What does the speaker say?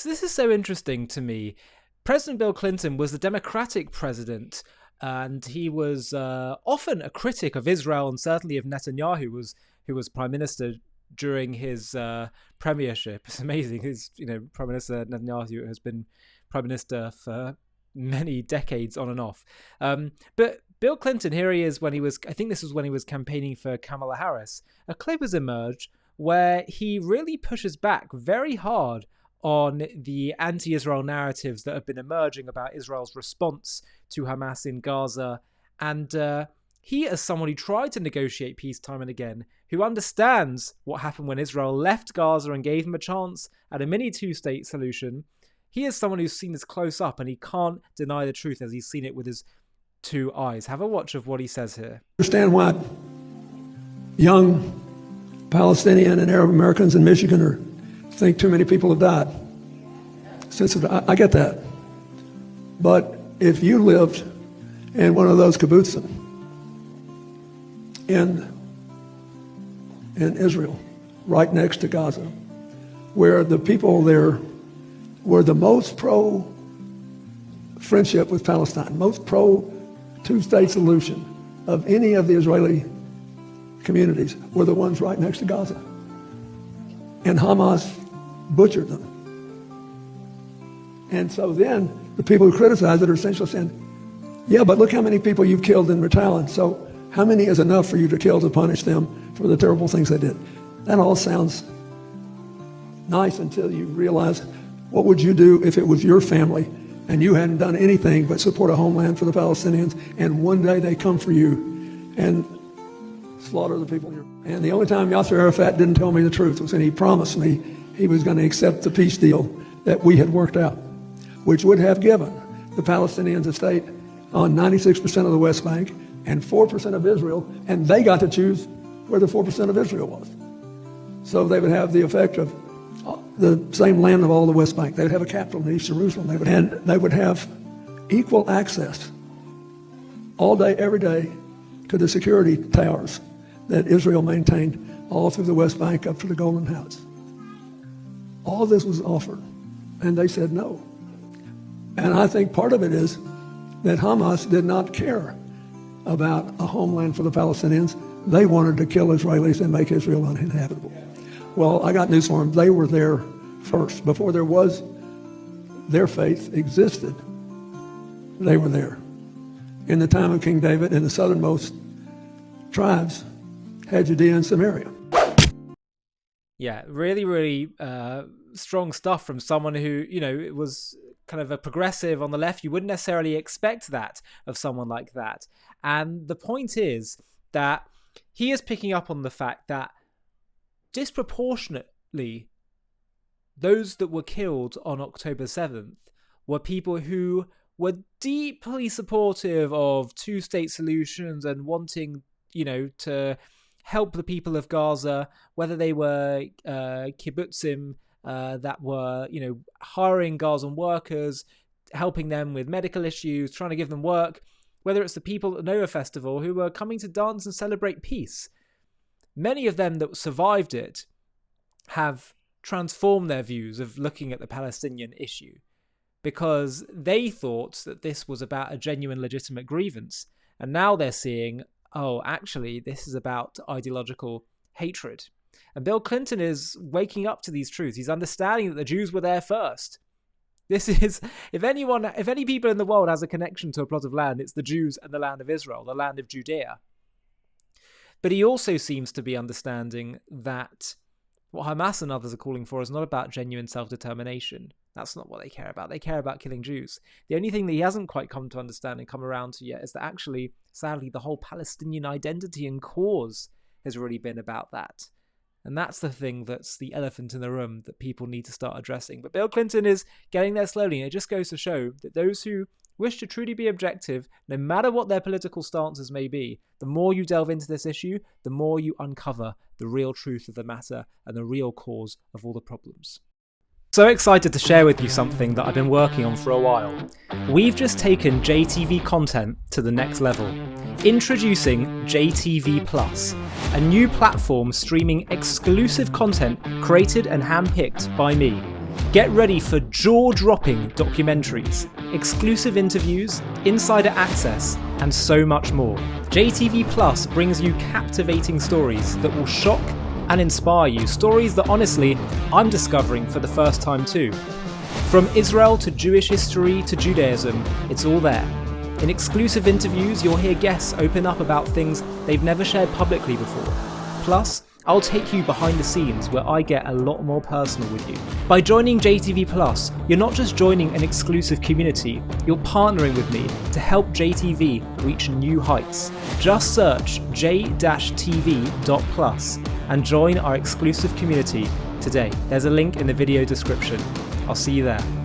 So this is so interesting to me. President Bill Clinton was the Democratic president, and he was often a critic of Israel and certainly of Netanyahu, who was prime minister during his premiership. It's amazing. Prime Minister Netanyahu has been prime minister for many decades on and off. But Bill Clinton, here he is I think this was when he was campaigning for Kamala Harris. A clip has emerged where he really pushes back very hard on the anti-Israel narratives that have been emerging about Israel's response to Hamas in Gaza. And he, as someone who tried to negotiate peace time and again, who understands what happened when Israel left Gaza and gave them a chance at a mini two-state solution, he is someone who's seen this close up, and he can't deny the truth as he's seen it with his two eyes. Have a watch of what he says here. Understand why young Palestinian and Arab Americans in Michigan think too many people have died. I get that. But if you lived in one of those kibbutzim in Israel, right next to Gaza, where the people there were the most pro-friendship with Palestine, most pro-two-state solution of any of the Israeli communities, were the ones right next to Gaza. And Hamas butchered them. And so then the people who criticize it are essentially saying, yeah, but look how many people you've killed in retaliation. So how many is enough for you to kill to punish them for the terrible things they did? That all sounds nice until you realize, what would you do if it was your family and you hadn't done anything but support a homeland for the Palestinians, and one day they come for you and slaughter the people here? And the only time Yasser Arafat didn't tell me the truth was when he promised me he was going to accept the peace deal that we had worked out, which would have given the Palestinians a state on 96% of the West Bank and 4% of Israel, and they got to choose where the 4% of Israel was. So they would have the effect of the same land of all the West Bank. They would have a capital in East Jerusalem. They would have equal access all day, every day, to the security towers that Israel maintained all through the West Bank up to the Golden Heights. All this was offered, and they said no. And I think part of it is that Hamas did not care about a homeland for the Palestinians. They wanted to kill Israelis and make Israel uninhabitable. Well, I got news for them. They were there first. Before their faith existed, they were there. In the time of King David, and the southernmost tribes had Judea and Samaria. Yeah, really, really strong stuff from someone who, was kind of a progressive on the left. You wouldn't necessarily expect that of someone like that. And the point is that he is picking up on the fact that disproportionately, those that were killed on October 7th were people who were deeply supportive of two-state solutions and wanting, to help the people of Gaza, whether they were kibbutzim that were, hiring Gazan workers, helping them with medical issues, trying to give them work, whether it's the people at the Nova Festival who were coming to dance and celebrate peace. Many of them that survived it have transformed their views of looking at the Palestinian issue, because they thought that this was about a genuine, legitimate grievance. And now they're seeing, oh, actually, this is about ideological hatred. And Bill Clinton is waking up to these truths. He's understanding that the Jews were there first. This is, if any people in the world has a connection to a plot of land, it's the Jews and the land of Israel, the land of Judea. But he also seems to be understanding that what Hamas and others are calling for is not about genuine self-determination. That's not what they care about. They care about killing Jews. The only thing that he hasn't quite come to understand and come around to yet is that actually, sadly, the whole Palestinian identity and cause has really been about that. And that's the thing that's the elephant in the room that people need to start addressing. But Bill Clinton is getting there slowly, and it just goes to show that those who wish to truly be objective, no matter what their political stances may be, the more you delve into this issue, the more you uncover the real truth of the matter and the real cause of all the problems. So excited to share with you something that I've been working on for a while. We've just taken JTV content to the next level. Introducing JTV Plus, a new platform streaming exclusive content created and handpicked by me. Get ready for jaw-dropping documentaries, exclusive interviews, insider access, and so much more. JTV Plus brings you captivating stories that will shock and inspire you, stories that honestly, I'm discovering for the first time too. From Israel to Jewish history to Judaism, it's all there. In exclusive interviews, you'll hear guests open up about things they've never shared publicly before. Plus, I'll take you behind the scenes where I get a lot more personal with you. By joining JTV Plus, you're not just joining an exclusive community, you're partnering with me to help JTV reach new heights. Just search j-tv.plus and join our exclusive community today. There's a link in the video description. I'll see you there.